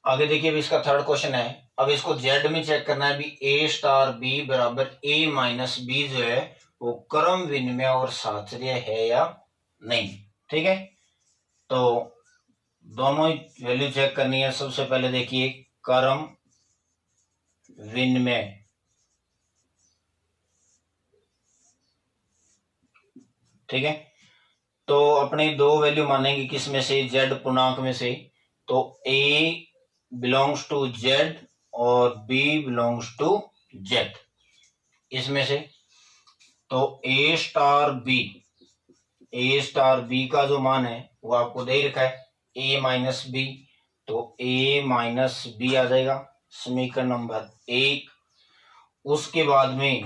आगे देखिए अभी इसका थर्ड क्वेश्चन है। अब इसको जेड में चेक करना है। अभी ए स्टार बी बराबर ए माइनस बी जो है वो क्रम विनिमय और साहचर्य है या नहीं। ठीक है, तो दोनों ही वैल्यू चेक करनी है। सबसे पहले देखिए क्रम विनिमय, ठीक है, तो अपने दो वैल्यू मानेंगे किस में से, जेड पूर्णांक में से। तो ए बिलोंग्स टू जेड और बी बिलोंग्स टू जेड, इसमें से। तो ए स्टार बी का जो मान है वो आपको दे रखा है ए माइनस बी, तो ए माइनस बी आ जाएगा समीकरण नंबर 1। उसके बाद में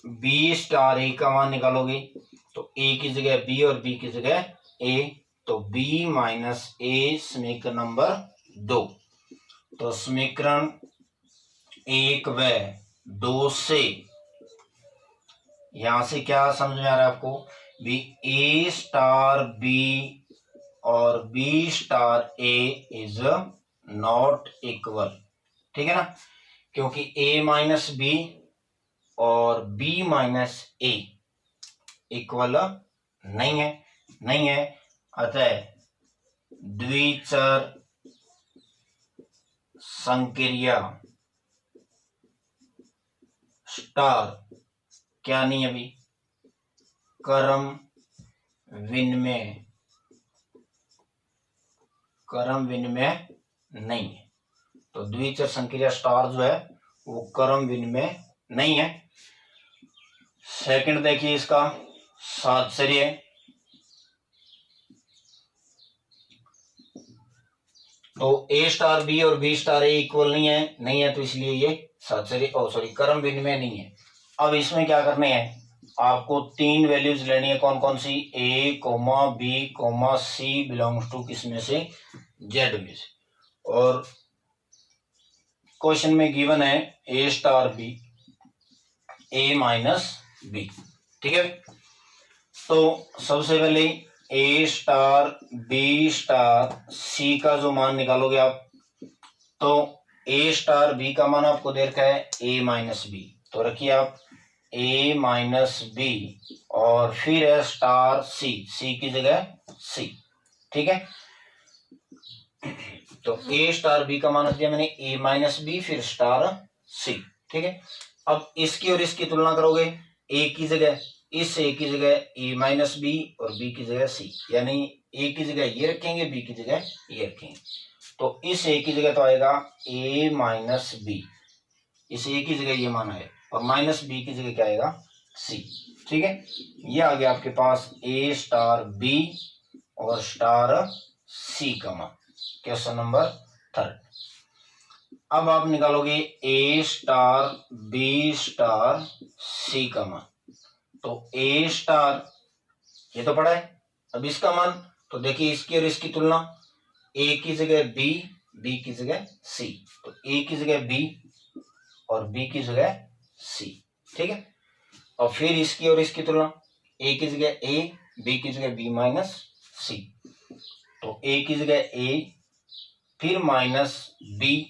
बी स्टार ए का मान निकालोगे तो ए की जगह बी और बी की जगह ए, तो बी माइनस ए समीकरण नंबर 2। तो समीकरण 1 व 2 से यहां से क्या समझ में आ रहा है आपको भी, ए स्टार बी और B star A is not equal. ठीक है ना, क्योंकि ए माइनस बी और बी माइनस ए इक्वल नहीं है। अतः द्विचर संक्रिया स्टार क्या नहीं है अभी, क्रम विनिमय नहीं है। तो द्विचर संक्रिया स्टार जो है वो क्रम विनिमय नहीं है। सेकंड देखिए इसका साहचर्य, तो ए स्टार बी और बी स्टार ए इक्वल नहीं है, तो इसलिए ये साहचर्य क्रम विनिमय नहीं है। अब इसमें क्या करने हैं, आपको 3 वैल्यूज लेनी है। कौन कौन सी, A comma B comma C belongs to किस में से, जेड में से। और क्वेश्चन में गिवन है ए स्टार बी ए माइनस बी। ठीक है, तो सबसे पहले ए स्टार बी स्टार सी का जो मान निकालोगे आप, तो ए स्टार बी का मान आपको दे रखा है ए माइनस बी, तो रखिए आप ए माइनस बी और फिर है स्टार सी की जगह सी। ठीक है, तो ए स्टार बी का मान रख दिया मैंने ए माइनस बी फिर स्टार सी। ठीक है, अब इसकी और इसकी तुलना करोगे, ए की जगह इस ए की जगह ए माइनस बी और बी की जगह सी, यानी ए की जगह ये रखेंगे बी की जगह ये रखेंगे। तो इस ए की जगह तो आएगा ए माइनस बी, इस ए की जगह ये मान आए, और माइनस बी की जगह क्या आएगा, सी। ठीक है, ये आ गया आपके पास ए स्टार बी और स्टार सी का मान, क्वेश्चन नंबर 3। अब आप निकालोगे ए स्टार बी स्टार सी का मान। तो ए स्टार ये तो पड़ा है, अब इसका मान, तो देखिए इसकी और इसकी तुलना, ए की जगह बी बी की जगह सी, तो ए की जगह बी और बी की जगह सी। ठीक है, और फिर इसकी और इसकी तुलना, ए की जगह ए बी की जगह बी माइनस सी, तो ए की जगह ए फिर माइनस बी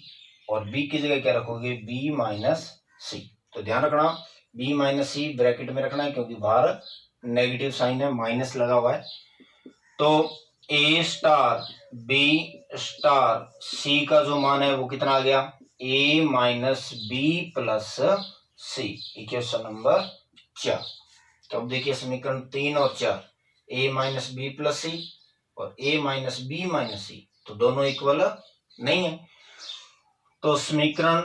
और बी की जगह क्या रखोगे, बी माइनस सी। तो ध्यान रखना बी माइनस सी ब्रैकेट में रखना है, क्योंकि बाहर नेगेटिव साइन है, माइनस लगा हुआ है। तो ए स्टार बी स्टार सी का जो मान है वो कितना आ गया, ए माइनस बी प्लस सी, इक्वेशन नंबर 4। तो अब देखिए समीकरण 3 और 4, ए माइनस बी प्लस सी और ए माइनस बी माइनस सी, तो दोनों इक्वल नहीं है। तो समीकरण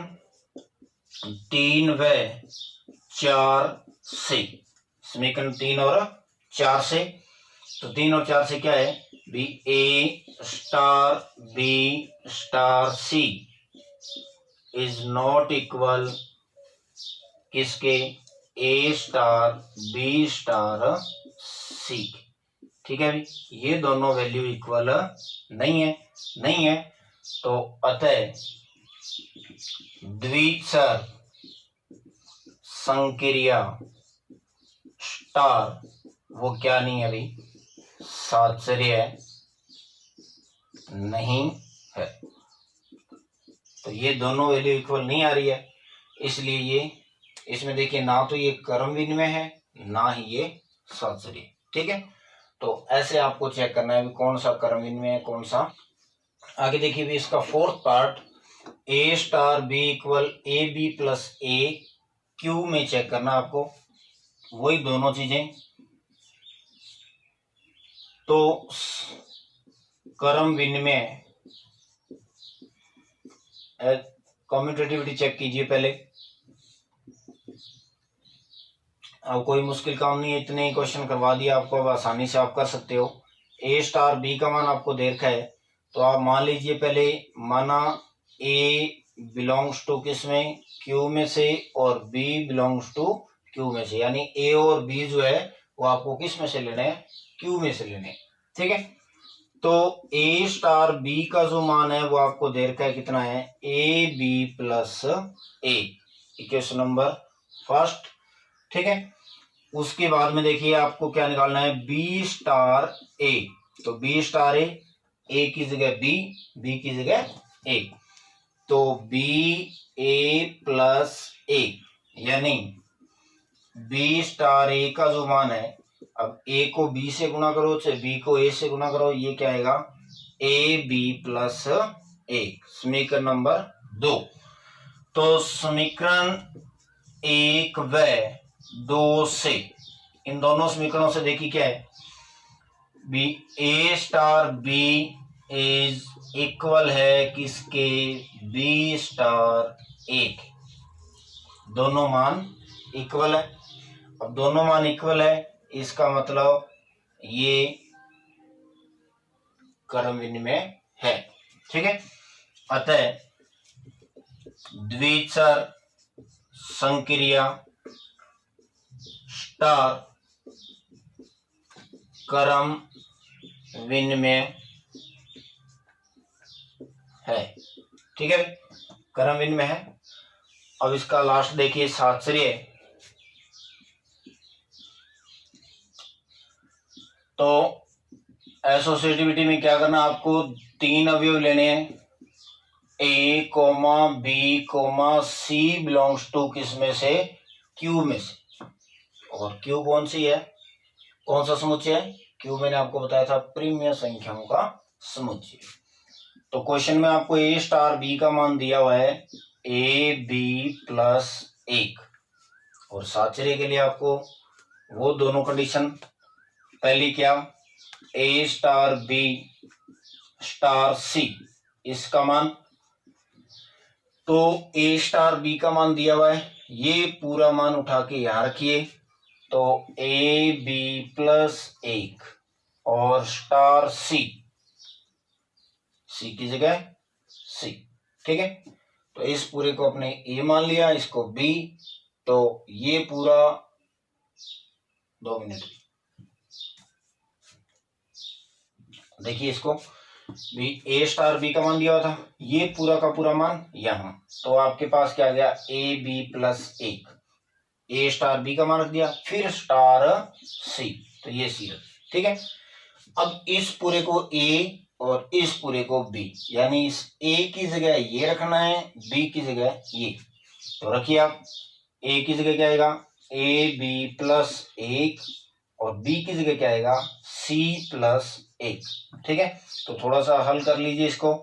3 व 4 से, समीकरण 3 और 4 से तो 3 और 4 से क्या है B, A star B star C is not equal किसके, A star B star C. ठीक है भाई, ये दोनों वैल्यू इक्वल नहीं है तो अतः द्विचर संक्रिया स्टार वो क्या नहीं है भाई, साचर्य नहीं है। तो ये दोनों वैल्यू इक्वल नहीं आ रही है, इसलिए ये इसमें देखिए ना तो ये क्रम विनिमय है ना ही ये साचर्य। ठीक है, तो ऐसे आपको चेक करना है कौन सा क्रम विनिमय है कौन सा। आगे देखिए भी इसका fourth part, A star B equal A B plus A Q में चेक करना आपको, वही दोनों चीजें। तो क्रम विनिमय कम्यूटेटिविटी चेक कीजिए पहले, अब कोई मुश्किल काम नहीं है, इतने ही क्वेश्चन करवा दिया आपको, अब आसानी से आप कर सकते हो। ए स्टार बी का मान आपको दे रखा है, तो आप मान लीजिए पहले, माना ए बिलोंग्स टू किस में, क्यू में से, और बी बिलोंग्स टू क्यू में से, यानी ए और बी जो है वो आपको किस में से लेने हैं, क्यू में से लेने हैं। ठीक है, तो ए स्टार बी का जो मान है वो आपको दे रखा है कितना है, A B plus A, equation number first. ठीक है, उसके बाद में देखिए आपको क्या निकालना है, बी स्टार ए, तो बी स्टार ए की जगह बी की जगह ए, तो बी ए प्लस ए, यानी बी स्टार ए का जो मान है, अब ए को बी से गुणा करो चाहे बी को ए से गुणा करो, ये क्या आएगा, ए बी प्लस ए, समीकरण नंबर 2। तो समीकरण 1 व 2 से, इन दोनों समीकरणों से देखिए क्या है, B A star B is equal है किसके, बी स्टार ए, दोनों मान इक्वल है। अब दोनों मान इक्वल है, इसका मतलब ये क्रम विनिमय है। ठीक है, अतः द्विचर संक्रिया स्टार क्रम विनिमय है। ठीक है, क्रम विनिमय है। अब इसका लास्ट देखिए साचर्य, तो एसोसिएटिविटी में क्या करना, आपको 3 अवयव लेने हैं, A comma B comma C belongs to किस में से, क्यू में से। और क्यू कौन सी है, कौन सा समुच्चय है, क्यू मैंने आपको बताया था प्रीमिय संख्याओं का समुच्चय। तो क्वेश्चन में आपको ए स्टार बी का मान दिया हुआ है ए बी प्लस 1, और साचर्य के लिए आपको वो दोनों कंडीशन, पहली क्या, ए स्टार बी स्टार सी, इसका मान, तो ए स्टार बी का मान दिया हुआ है, ये पूरा मान उठा के यहां रखिए, तो ए बी प्लस 1 और स्टार सी, सी की जगह सी। ठीक है, तो इस पूरे को अपने ए मान लिया, इसको बी, तो ये पूरा 2 मिनट देखिए, इसको बी ए स्टार बी का मान दिया हुआ था, ये पूरा का पूरा मान यहां, तो आपके पास क्या आ गया, A B plus 1, A star B का मान रख दिया, फिर स्टार सी, तो ये सी रख। ठीक है, अब इस पूरे को ए और इस पूरे को बी, यानी इस ए की जगह ये रखना है, बी की जगह ये, तो रखिए आप, ए की जगह क्या आएगा, ए बी प्लस 1, और बी की जगह क्या आएगा, सी प्लस 1। ठीक है, तो थोड़ा सा हल कर लीजिए इसको,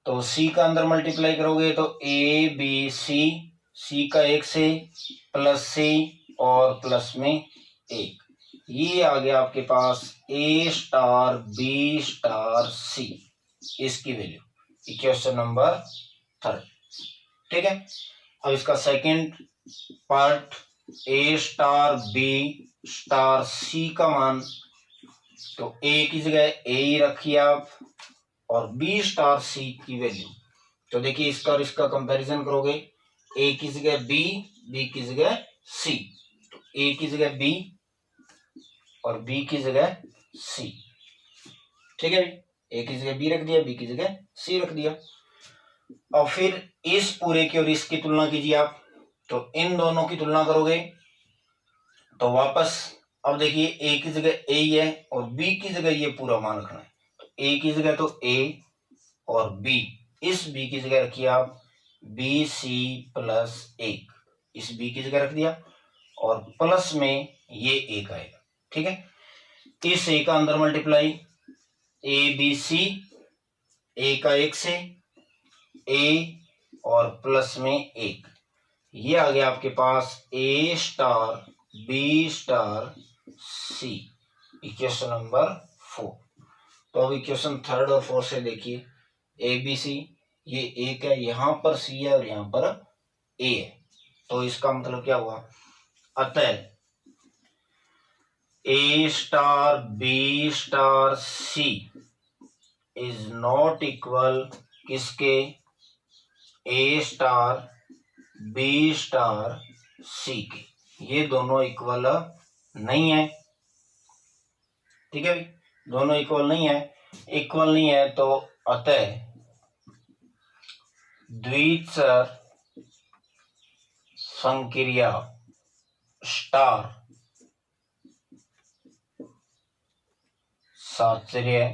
तो सी का अंदर मल्टीप्लाई करोगे तो ए बी सी का 1 से, प्लस सी और प्लस में 1, ये आ गया आपके पास ए स्टार बी स्टार सी, इसकी वैल्यू, इक्वेशन नंबर 3। ठीक है, अब इसका second part, A star B star सी का मान तो ए की जगह ए ही रखिए आप, और बी स्टार सी की वैल्यू, तो देखिए इसका और इसका कंपैरिजन करोगे, ए की जगह बी, बी की जगह सी, तो ए की जगह बी और बी की जगह सी, ठीक है, ए की जगह बी रख दिया, बी की जगह सी रख दिया। और फिर इस पूरे की और इसकी तुलना कीजिए आप, तो इन दोनों की तुलना करोगे तो वापस अब देखिए ए की जगह ए है और बी की जगह ये पूरा मान रखना है, तो ए की जगह तो ए और बी, इस बी की जगह रखिए आप बी सी प्लस 1, इस बी की जगह रख दिया और प्लस में ये एक आएगा, ठीक है। इस ए का अंदर मल्टीप्लाई ए बी सी, ए का 1 से ए और प्लस में 1, ये आ गया आपके पास ए स्टार बी स्टार सी, इक्वेशन नंबर 4। तो अब इक्वेशन 3 और 4 से देखिए, ए बी सी, ये एक है, यहां पर सी है और यहां पर ए है, तो इसका मतलब क्या हुआ, अतः A star B star C is not equal किसके, A star B star C के, ये दोनों इक्वल नहीं है, ठीक है भाई, दोनों इक्वल नहीं है। इक्वल नहीं है तो अतः द्विचर संक्रिया स्टार साचर्य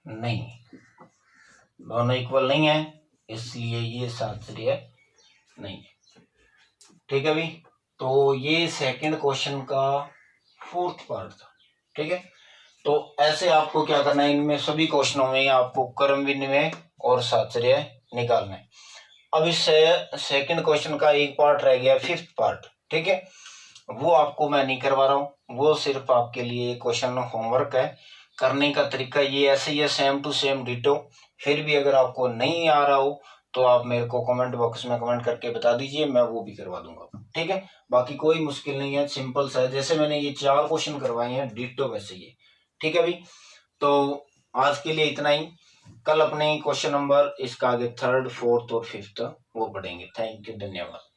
नहीं, दोनों इक्वल नहीं है इसलिए ये साचर्य नहीं है, ठीक है भाई। तो ये सेकंड क्वेश्चन का 4th पार्ट था, ठीक है। तो ऐसे आपको क्या करना है, इनमें सभी क्वेश्चनों में आपको क्रम विनिमय और साचर्य निकालना है। अब इस सेकंड क्वेश्चन का एक पार्ट रह गया, 5th पार्ट, ठीक है, वो आपको मैं नहीं करवा रहा हूँ, वो सिर्फ आपके लिए क्वेश्चन होमवर्क है। करने का तरीका ये ऐसे ही है, सेम टू सेम डिटो। फिर भी अगर आपको नहीं आ रहा हो तो आप मेरे को कमेंट बॉक्स में कमेंट करके बता दीजिए, मैं वो भी करवा दूंगा, ठीक है। बाकी कोई मुश्किल नहीं है, सिंपल सा है, जैसे मैंने ये 4 क्वेश्चन करवाए हैं डिटो वैसे ही, ठीक है भाई। तो आज के लिए इतना ही, कल अपने क्वेश्चन नंबर इसका आगे 3rd 4th और 5th वो पढ़ेंगे। थैंक यू, धन्यवाद।